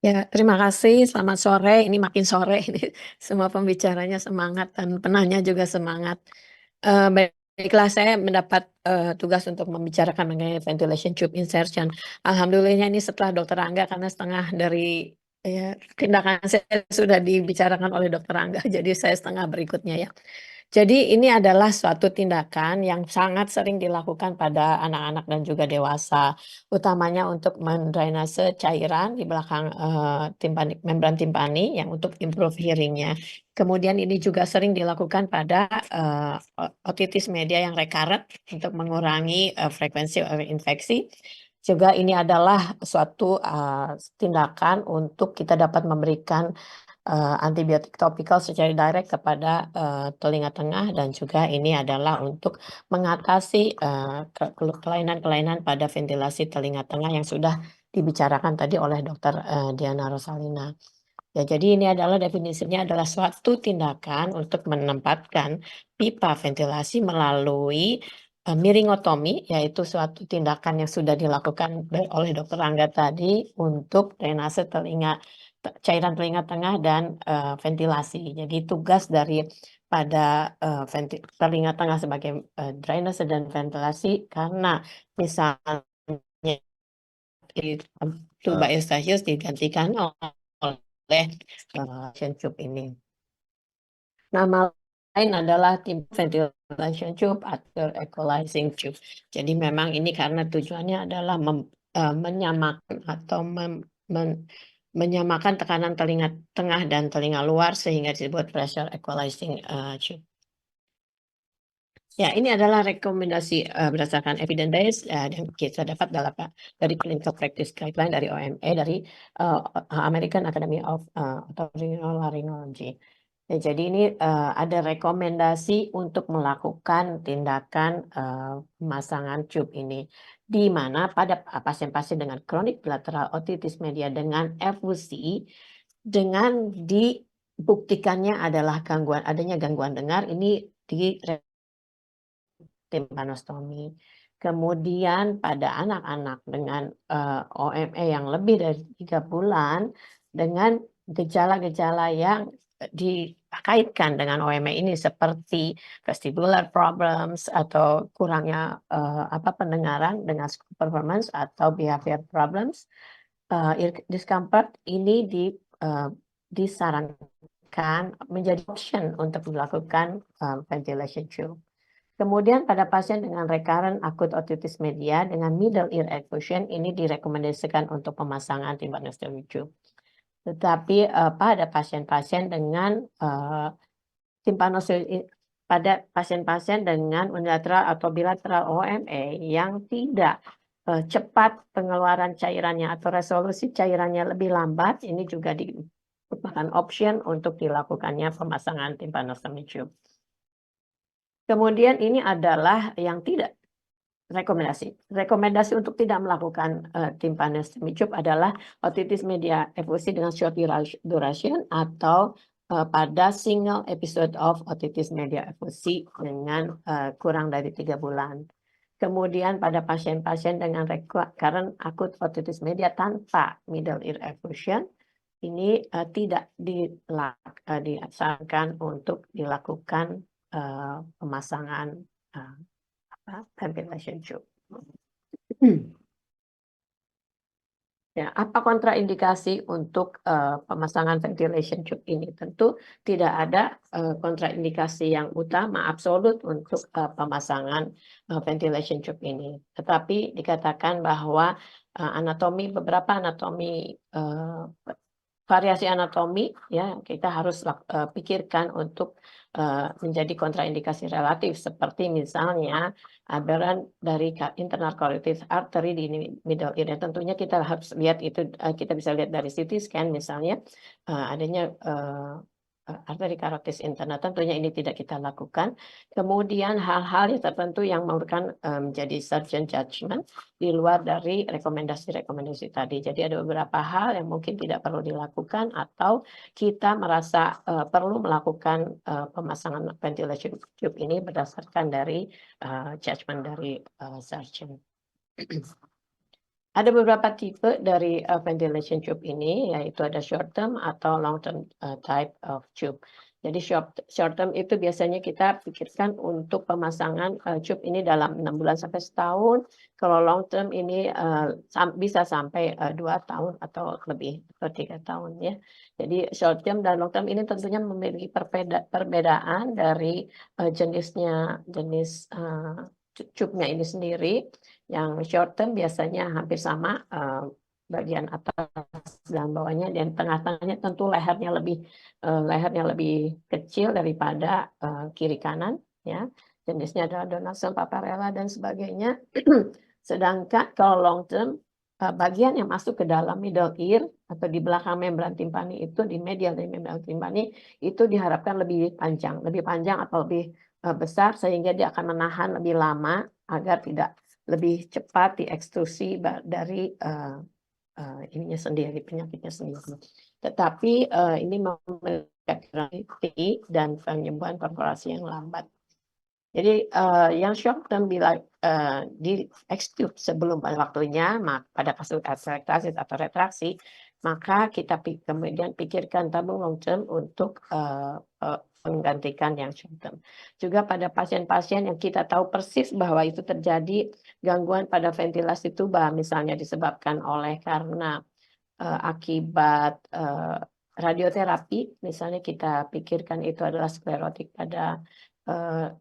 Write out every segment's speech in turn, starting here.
Ya, terima kasih. Selamat sore. Ini makin sore ini. Semua pembicaranya semangat dan penanya juga semangat. Baiklah saya mendapat, tugas untuk membicarakan mengenai ventilation tube insertion. Alhamdulillahnya ini setelah Dokter Angga karena setengah dari, tindakan saya sudah dibicarakan oleh Dokter Angga, jadi saya setengah berikutnya ya. Jadi ini adalah suatu tindakan yang sangat sering dilakukan pada anak-anak dan juga dewasa, utamanya untuk mendrainase cairan di belakang, membran timpani yang untuk improve hearing-nya. Kemudian ini juga sering dilakukan pada, otitis media yang recurrent untuk mengurangi, frekuensi, infeksi. Juga ini adalah suatu, tindakan untuk kita dapat memberikan antibiotik topikal secara direct kepada, telinga tengah dan juga ini adalah untuk mengatasi, kelainan-kelainan pada ventilasi telinga tengah yang sudah dibicarakan tadi oleh Dokter, Diana Rosalina. Ya, jadi ini adalah definisinya adalah suatu tindakan untuk menempatkan pipa ventilasi melalui, miringotomi, yaitu suatu tindakan yang sudah dilakukan oleh Dokter Angga tadi untuk drainase telinga cairan telinga tengah dan, ventilasi. Jadi tugas dari pada, telinga tengah sebagai, drainase dan ventilasi karena misalnya di tuba eustachius digantikan oleh, tube ini. Nama lain adalah tim ventilation tube atau equalizing tube. Jadi memang ini karena tujuannya adalah menyamakan atau menyamakan tekanan telinga tengah dan telinga luar sehingga disebut pressure equalizing, tube. Ya, ini adalah rekomendasi, berdasarkan evidence based, yang kita dapat dari Clinical Practice Guideline dari OMA, dari, American Academy of, Otolaryngology. Ya, jadi ini, ada rekomendasi untuk melakukan tindakan, pemasangan tube ini, di mana pada pasien-pasien dengan chronic bilateral otitis media dengan efusi, dengan dibuktikannya adalah adanya gangguan dengar ini di tympanostomy. Kemudian pada anak-anak dengan, OME yang lebih dari 3 bulan dengan gejala-gejala yang, dikaitkan dengan OME ini seperti vestibular problems atau kurangnya, pendengaran dengan performance atau behavior problems, ear discomfort ini disarankan menjadi option untuk dilakukan, ventilation tube. Kemudian pada pasien dengan recurrent acute otitis media dengan middle ear effusion ini direkomendasikan untuk pemasangan tympanostomy tube. Tetapi, pada pasien-pasien dengan, tympanostomy pada pasien-pasien dengan unilateral atau bilateral OME yang tidak, cepat pengeluaran cairannya atau resolusi cairannya lebih lambat, ini juga merupakan option untuk dilakukannya pemasangan tympanostomy tube. Kemudian ini adalah yang tidak rekomendasi. Rekomendasi untuk tidak melakukan, tympanostomy tube adalah otitis media efusi dengan short duration atau, pada single episode of otitis media efusi dengan, kurang dari 3 bulan. Kemudian pada pasien-pasien dengan recurrent acute otitis media tanpa middle ear effusion, ini, tidak disarankan untuk dilakukan, pemasangan, ventilation tube. Ya, apa kontraindikasi untuk, pemasangan ventilation tube ini? Tentu tidak ada, kontraindikasi yang utama absolut untuk, pemasangan, ventilation tube ini. Tetapi dikatakan bahwa, beberapa anatomi, variasi anatomi ya kita harus pikirkan untuk, menjadi kontraindikasi relatif seperti misalnya aberran dari internal carotid artery di middle ear ya tentunya kita harus lihat itu, kita bisa lihat dari CT scan misalnya, adanya, arteri karotis interna tentunya ini tidak kita lakukan. Kemudian hal-hal yang tertentu yang memerlukan, menjadi surgeon judgment di luar dari rekomendasi-rekomendasi tadi. Jadi ada beberapa hal yang mungkin tidak perlu dilakukan atau kita merasa, perlu melakukan, pemasangan ventilation tube ini berdasarkan dari, judgment dari, surgeon. Ada beberapa tipe dari, ventilation tube ini, yaitu ada short term atau long term, type of tube. Jadi short term itu biasanya kita pikirkan untuk pemasangan, tube ini dalam 6 bulan sampai setahun. Kalau long term ini, bisa sampai, 2 tahun atau lebih, atau 3 tahun ya. Jadi short term dan long term ini tentunya memiliki perbedaan dari, jenis, tube-nya ini sendiri. Yang short term biasanya hampir sama, bagian atas dan bawahnya, dan tengah-tengahnya tentu lehernya lebih kecil daripada, kiri kanan ya. Jenisnya adalah Donaldson, Paparella dan sebagainya. Sedangkan kalau long term, bagian yang masuk ke dalam middle ear atau di belakang membran timpani itu, di medial dari membran timpani, itu diharapkan lebih panjang atau lebih, besar sehingga dia akan menahan lebih lama agar tidak lebih cepat diekstrusi dari, ininya sendiri, penyakitnya sendiri. Tetapi, ini memiliki dan penyembuhan perforasi yang lambat. Jadi, yang short term bila, di-extrude sebelum pada waktunya, pada kasus refraktasis atau retraksi, maka kita kemudian pikirkan tabung long term untuk, menggantikan yang short term. Juga pada pasien-pasien yang kita tahu persis bahwa itu terjadi gangguan pada ventilasi tuba, misalnya disebabkan karena, akibat, radioterapi, misalnya kita pikirkan itu adalah sklerotik pada, eee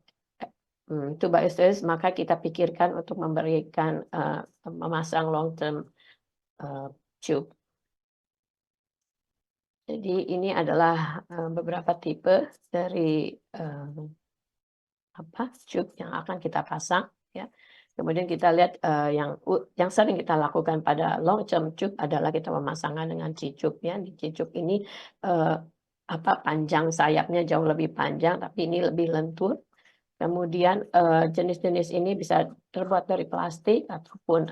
tuba eustachius, maka kita pikirkan untuk memasang long term, eee, tube. Jadi ini adalah, beberapa tipe dari, tube yang akan kita pasang ya. Kemudian kita lihat, yang sering kita lakukan pada long term tube adalah kita memasangkan dengan C-tube ya. Di C-tube ini, eee, panjang sayapnya jauh lebih panjang, tapi ini lebih lentur. Kemudian, jenis-jenis ini bisa terbuat dari plastik ataupun,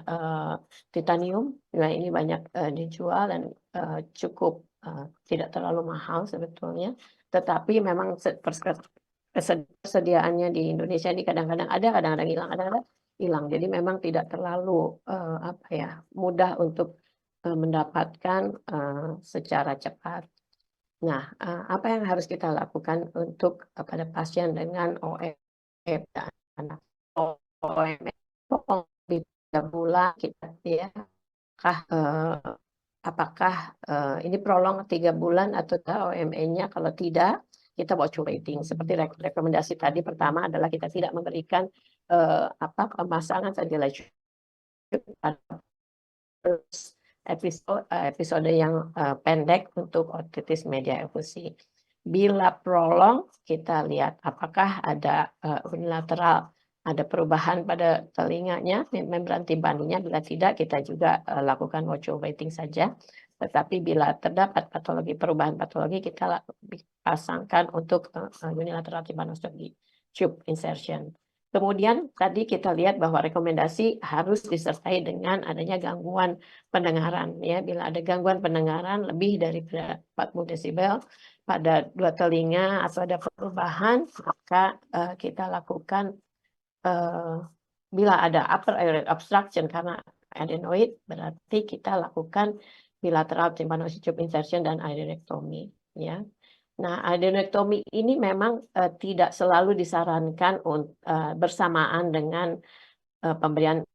titanium. Nah, ini banyak, dijual dan, cukup, tidak terlalu mahal sebetulnya. Tetapi memang persediaannya di Indonesia ini kadang-kadang ada, kadang-kadang hilang, kadang-kadang hilang. Jadi memang tidak terlalu, mudah untuk, mendapatkan, secara cepat. Nah, apa yang harus kita lakukan untuk, pada pasien dengan dan anak OMS 3 bulan kita ya, apakah, ini prolong 3 bulan atau OME-nya, kalau tidak, kita watch waiting. Seperti rekomendasi tadi pertama adalah kita tidak memberikan, pemasangan ventilation pada episode yang, pendek untuk otitis media efusi. Bila prolong, kita lihat apakah ada, unilateral, ada perubahan pada telinganya, membran timpaninya, bila tidak kita juga, lakukan watchful waiting saja. Tetapi bila terdapat perubahan patologi, kita pasangkan untuk, unilateral tympanostomy tube insertion. Kemudian tadi kita lihat bahwa rekomendasi harus disertai dengan adanya gangguan pendengaran ya. Bila ada gangguan pendengaran lebih dari 40 desibel pada 2 telinga atau ada perubahan, maka, kita lakukan, bila ada upper airway obstruction karena adenoid, berarti kita lakukan bilateral tympanosis tube insertion dan adenektomi ya. Nah, adenektomi ini memang, tidak selalu disarankan bersamaan dengan, pemberian,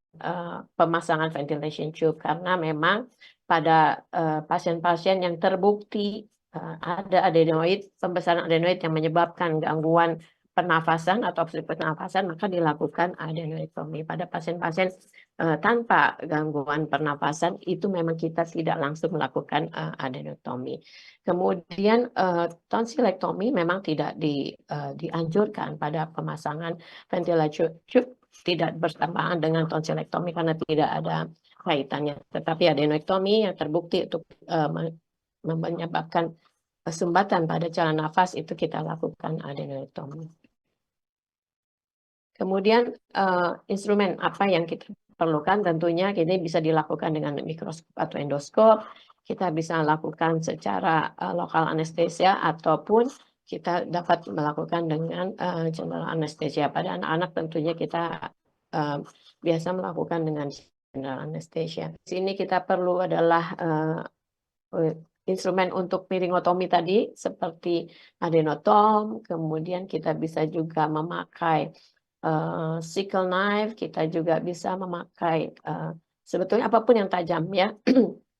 pemasangan ventilation tube, karena memang pada, pasien-pasien yang terbukti, ada pembesaran adenoid yang menyebabkan gangguan pernafasan atau obstruksi pernafasan, maka dilakukan adenektomi. Pada pasien-pasien, tanpa gangguan pernafasan, itu memang kita tidak langsung melakukan, adenektomi. Kemudian, tonsilektomi memang tidak dianjurkan pada pemasangan ventilation tube, tidak bersamaan dengan tonsilektomi karena tidak ada kaitannya. Tetapi adenektomi yang terbukti untuk, menyebabkan sumbatan pada jalan nafas, itu kita lakukan adenektomi. Kemudian, instrumen apa yang kita perlukan, tentunya ini bisa dilakukan dengan mikroskop atau endoskop. Kita bisa lakukan secara, lokal anestesia ataupun kita dapat melakukan dengan, general anestesia. Pada anak-anak tentunya kita, biasa melakukan dengan general anesthesia. Di sini kita perlu adalah instrumen untuk miringotomi tadi seperti adenotom, kemudian kita bisa juga memakai sickle knife, kita juga bisa memakai sebetulnya apapun yang tajam ya.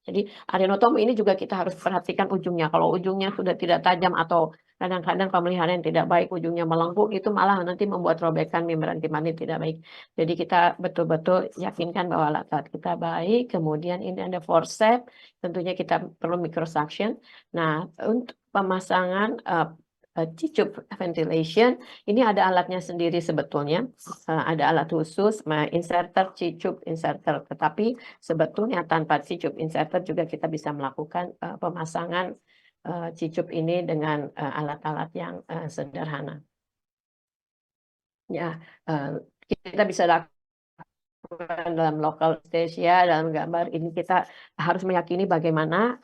Jadi adenotom ini juga kita harus perhatikan ujungnya. Kalau ujungnya sudah tidak tajam atau kadang-kadang pemeliharaan yang tidak baik, ujungnya melengkung, itu malah nanti membuat robekan membran timpani tidak baik. Jadi kita betul-betul yakinkan bahwa alat kita baik. Kemudian ini ada forceps, tentunya kita perlu microsuction. Nah, untuk pemasangan C-tube ventilation, ini ada alatnya sendiri sebetulnya. Ada alat khusus, inserter, C-tube inserter. Tetapi sebetulnya tanpa C-tube inserter juga kita bisa melakukan pemasangan C-tube ini dengan alat-alat yang sederhana. Ya, kita bisa lakukan dalam local anesthesia, dalam gambar ini kita harus meyakini bagaimana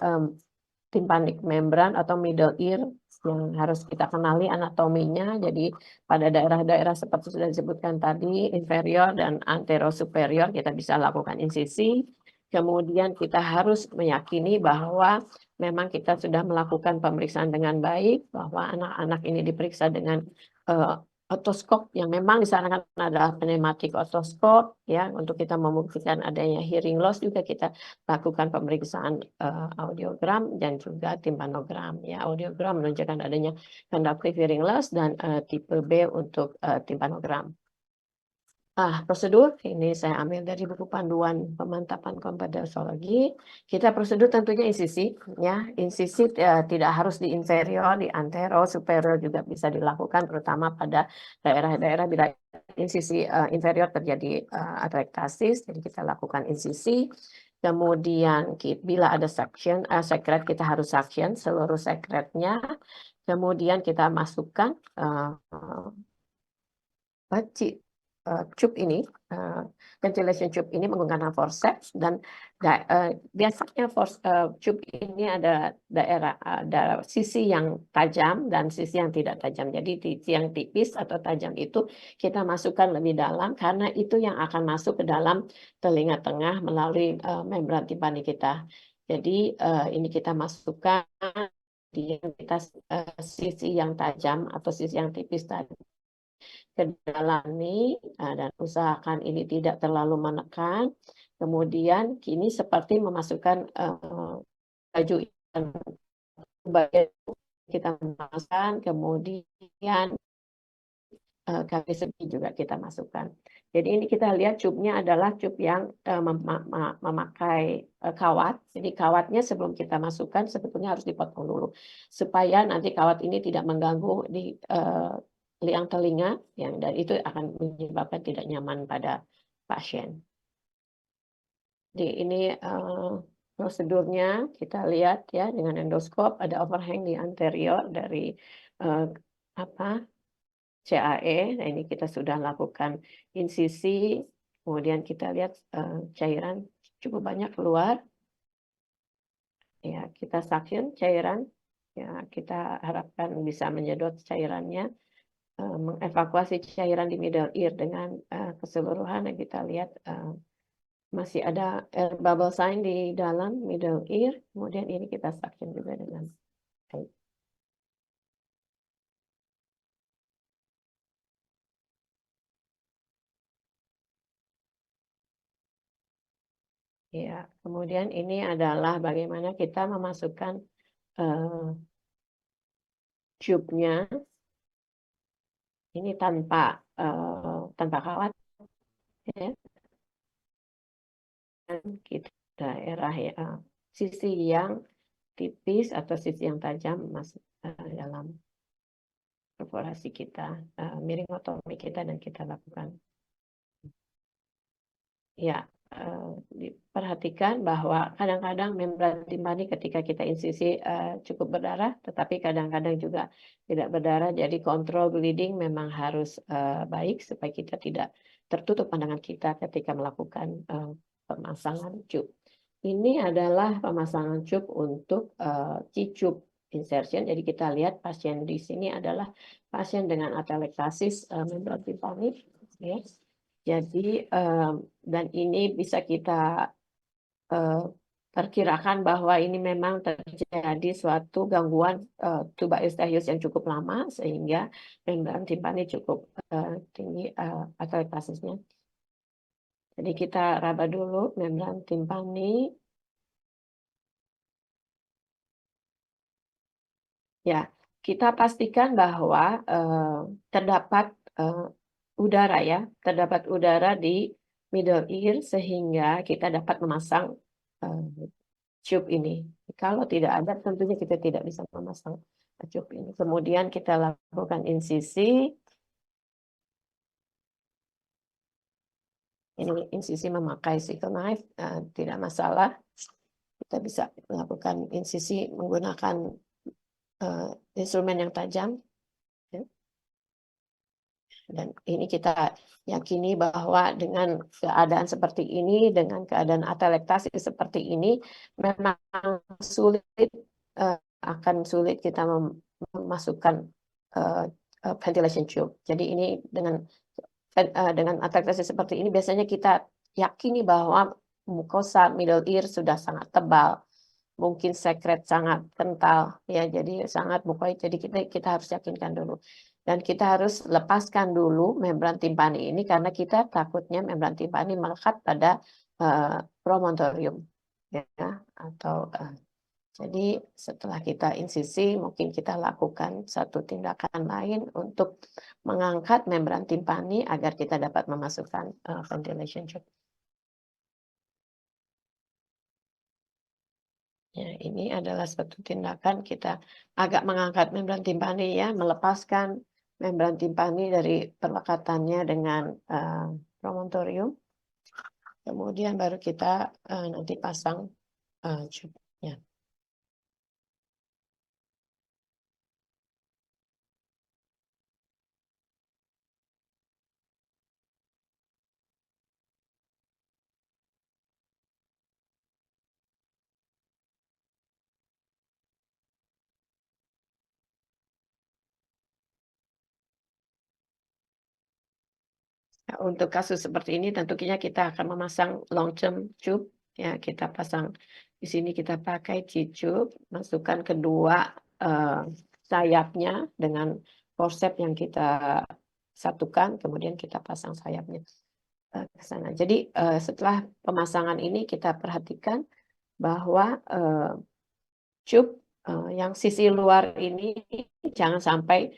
tympanic membran atau middle ear yang harus kita kenali anatominya. Jadi pada daerah-daerah seperti sudah disebutkan tadi, inferior dan anterosuperior kita bisa lakukan insisi. Kemudian kita harus meyakini bahwa memang kita sudah melakukan pemeriksaan dengan baik, bahwa anak-anak ini diperiksa dengan otoskop yang memang disarankan adalah pneumatik otoskop ya, untuk kita membuktikan adanya hearing loss. Juga kita lakukan pemeriksaan audiogram dan juga timpanogram ya. Audiogram menunjukkan adanya conductive hearing loss dan tipe B untuk timpanogram. Prosedur ini saya ambil dari buku panduan pemantapan kompetensiologi. Kita prosedur tentunya insisi ya. Insisi tidak harus di inferior, di antero, superior juga bisa dilakukan, terutama pada daerah-daerah bila insisi inferior terjadi atrektasis, jadi kita lakukan insisi. Kemudian bila ada suction, secret, kita harus suction seluruh secretnya. Kemudian kita masukkan tube ini, ventilation tube ini menggunakan forceps, dan biasanya tube ini ada ada sisi yang tajam dan sisi yang tidak tajam. Jadi sisi yang tipis atau tajam itu kita masukkan lebih dalam karena itu yang akan masuk ke dalam telinga tengah melalui membran timpani kita. Jadi ini kita masukkan di kita sisi yang tajam atau sisi yang tipis tadi ke dalam ini, dan usahakan ini tidak terlalu menekan. Kemudian kini seperti memasukkan baju bagian kita memasukkan, kemudian kaki segi juga kita masukkan. Jadi ini kita lihat cupnya adalah cup yang memakai kawat. Jadi kawatnya sebelum kita masukkan sebetulnya harus dipotong dulu supaya nanti kawat ini tidak mengganggu di liang telinga, dan itu akan menyebabkan tidak nyaman pada pasien. Jadi ini prosedurnya kita lihat ya, dengan endoskop ada overhang di anterior dari CAE. Nah, ini kita sudah lakukan insisi, kemudian kita lihat cairan cukup banyak keluar. Ya, kita suction cairan. Ya, kita harapkan bisa menyedot cairannya, mengevakuasi cairan di middle ear dengan keseluruhan. Dan kita lihat masih ada air bubble sign di dalam middle ear. Kemudian ini kita suction juga dengan baik. Ya, kemudian ini adalah bagaimana kita memasukkan tube-nya ini tanpa kawat ya. Dan kita daerah ya, sisi yang tipis atau sisi yang tajam masuk dalam perforasi kita, miringotomi kita, dan kita lakukan. Ya, diperhatikan bahwa kadang-kadang membran timpani ketika kita insisi cukup berdarah, tetapi kadang-kadang juga tidak berdarah. Jadi kontrol bleeding memang harus baik supaya kita tidak tertutup pandangan kita ketika melakukan pemasangan cup. Ini adalah pemasangan cup untuk C-tube insertion. Jadi kita lihat pasien di sini adalah pasien dengan atelektasis membran timpani. Ya. Jadi dan ini bisa kita perkirakan bahwa ini memang terjadi suatu gangguan tuba eustachius yang cukup lama sehingga membran timpani cukup tinggi atelektasisnya. Jadi kita raba dulu membran timpani. Ya, kita pastikan bahwa terdapat udara ya, terdapat udara di middle ear sehingga kita dapat memasang tube ini. Kalau tidak ada, tentunya kita tidak bisa memasang tube ini. Kemudian kita lakukan insisi. Ini insisi memakai sickle knife, tidak masalah. Kita bisa melakukan insisi menggunakan instrumen yang tajam. Dan ini kita yakini bahwa dengan keadaan seperti ini, dengan keadaan atelektasis seperti ini, memang sulit akan sulit kita memasukkan ventilation tube. Jadi ini dengan atelektasis seperti ini biasanya kita yakini bahwa mukosa middle ear sudah sangat tebal, mungkin sekret sangat kental ya, jadi sangat mukoid. Jadi kita harus yakinkan dulu. Dan kita harus lepaskan dulu membran timpani ini karena kita takutnya membran timpani melekat pada promontorium ya, atau jadi setelah kita insisi mungkin kita lakukan satu tindakan lain untuk mengangkat membran timpani agar kita dapat memasukkan ventilation tube. Ya, ini adalah suatu tindakan kita agak mengangkat membran timpani ya, melepaskan membran timpani dari perlekatannya dengan promontorium. Kemudian baru kita nanti pasang tube-nya. Untuk kasus seperti ini tentunya kita akan memasang long term tube ya, kita pasang di sini, kita pakai T-tube, masukkan kedua sayapnya dengan forceps yang kita satukan, kemudian kita pasang sayapnya ke sana. Jadi setelah pemasangan ini kita perhatikan bahwa tube yang sisi luar ini jangan sampai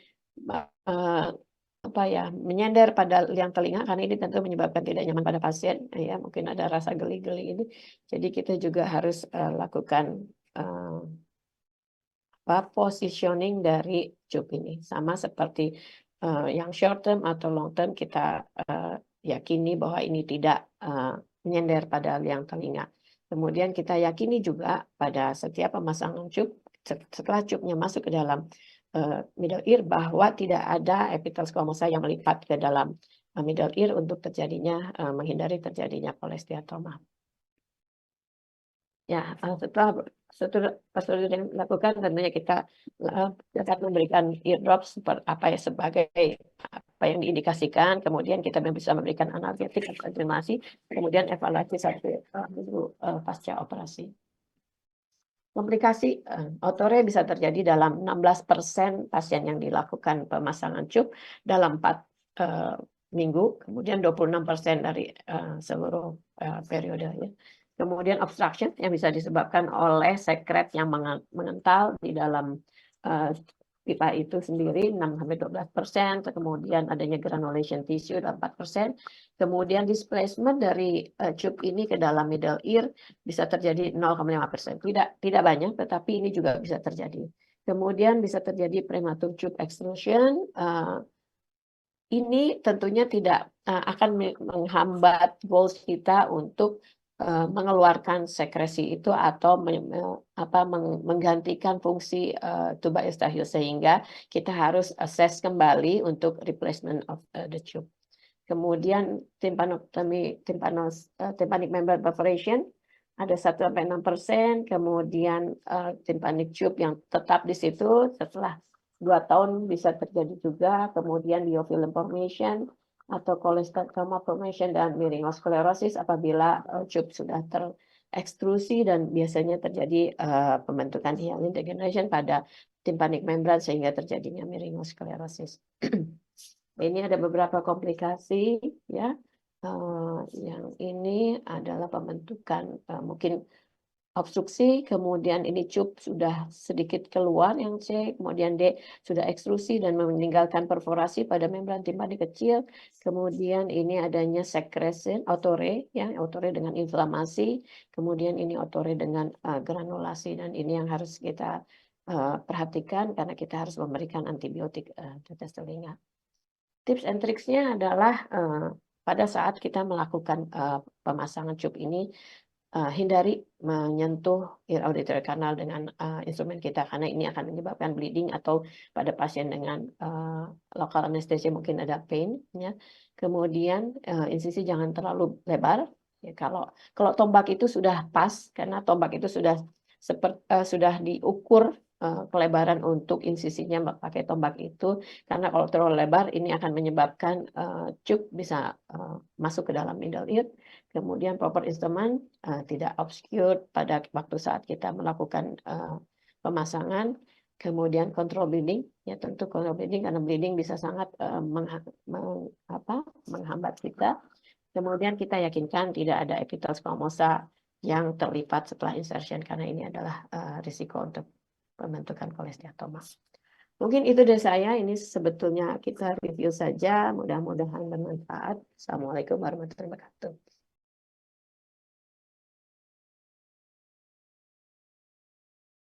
menyender pada liang telinga karena ini tentu menyebabkan tidak nyaman pada pasien ya, mungkin ada rasa geli-geli ini. Jadi kita juga harus lakukan positioning dari tube ini sama seperti yang short term atau long term, kita yakini bahwa ini tidak menyender pada liang telinga. Kemudian kita yakini juga pada setiap pemasangan tube, setelah tube-nya masuk ke dalam middle ear, bahwa tidak ada epitel squamosa yang melipat ke dalam middle ear untuk terjadinya menghindari terjadinya kolesteatoma. Ya, setelah prosedur yang dilakukan tentunya kita dapat memberikan eardrops sebagai apa yang diindikasikan, kemudian kita bisa memberikan analgetik atau afirmasi, kemudian evaluasi satu minggu pasca operasi. Komplikasi otore bisa terjadi dalam 16% pasien yang dilakukan pemasangan tube dalam 4 minggu, kemudian 26% dari seluruh periode ya. Kemudian obstruction yang bisa disebabkan oleh sekret yang mengental di dalam pipa itu sendiri 6-12%, kemudian adanya granulation tissue 4%, kemudian displacement dari tube ini ke dalam middle ear bisa terjadi 0,5%. Tidak banyak, tetapi ini juga bisa terjadi. Kemudian bisa terjadi premature tube extrusion. Ini tentunya tidak akan menghambat goals kita untuk mengeluarkan sekresi itu atau menggantikan fungsi tuba eustachius, sehingga kita harus assess kembali untuk replacement of the tube. Kemudian tympanotomy, tympanic membrane perforation ada 1-6%, kemudian tympanic tube yang tetap di situ setelah 2 tahun bisa terjadi juga, kemudian biofilm formation atau cholesteatoma formation dan myelinosklerosis apabila tube sudah terekstrusi dan biasanya terjadi pembentukan hyaline degeneration pada tympanic membrane sehingga terjadinya myelinosklerosis. Ini ada beberapa komplikasi ya. Yang ini adalah pembentukan mungkin obstruksi, kemudian ini tube sudah sedikit keluar yang C, kemudian D sudah ekstrusi dan meninggalkan perforasi pada membran timpanik kecil, kemudian ini adanya sekresin, otore, ya, otore dengan inflamasi, kemudian ini otore dengan granulasi, dan ini yang harus kita perhatikan karena kita harus memberikan antibiotik tetes telinga. Tips and triksnya adalah pada saat kita melakukan pemasangan tube ini, hindari menyentuh ear auditory canal dengan instrumen kita karena ini akan menyebabkan bleeding atau pada pasien dengan local anesthesia mungkin ada pain ya. Kemudian insisi jangan terlalu lebar ya, kalau tombak itu sudah pas karena tombak itu sudah diukur kelebaran untuk insisinya pakai tombak itu, karena kalau terlalu lebar ini akan menyebabkan tube bisa masuk ke dalam middle ear. Kemudian proper instrument tidak obscure pada waktu saat kita melakukan pemasangan. Kemudian control bleeding, ya tentu control bleeding karena bleeding bisa sangat menghambat kita. Kemudian kita yakinkan tidak ada epitel squamosa yang terlipat setelah insertion karena ini adalah risiko untuk pembentukan cholesteatoma. Mungkin itu dari saya, ini sebetulnya kita review saja, mudah-mudahan bermanfaat. Assalamualaikum warahmatullahi wabarakatuh.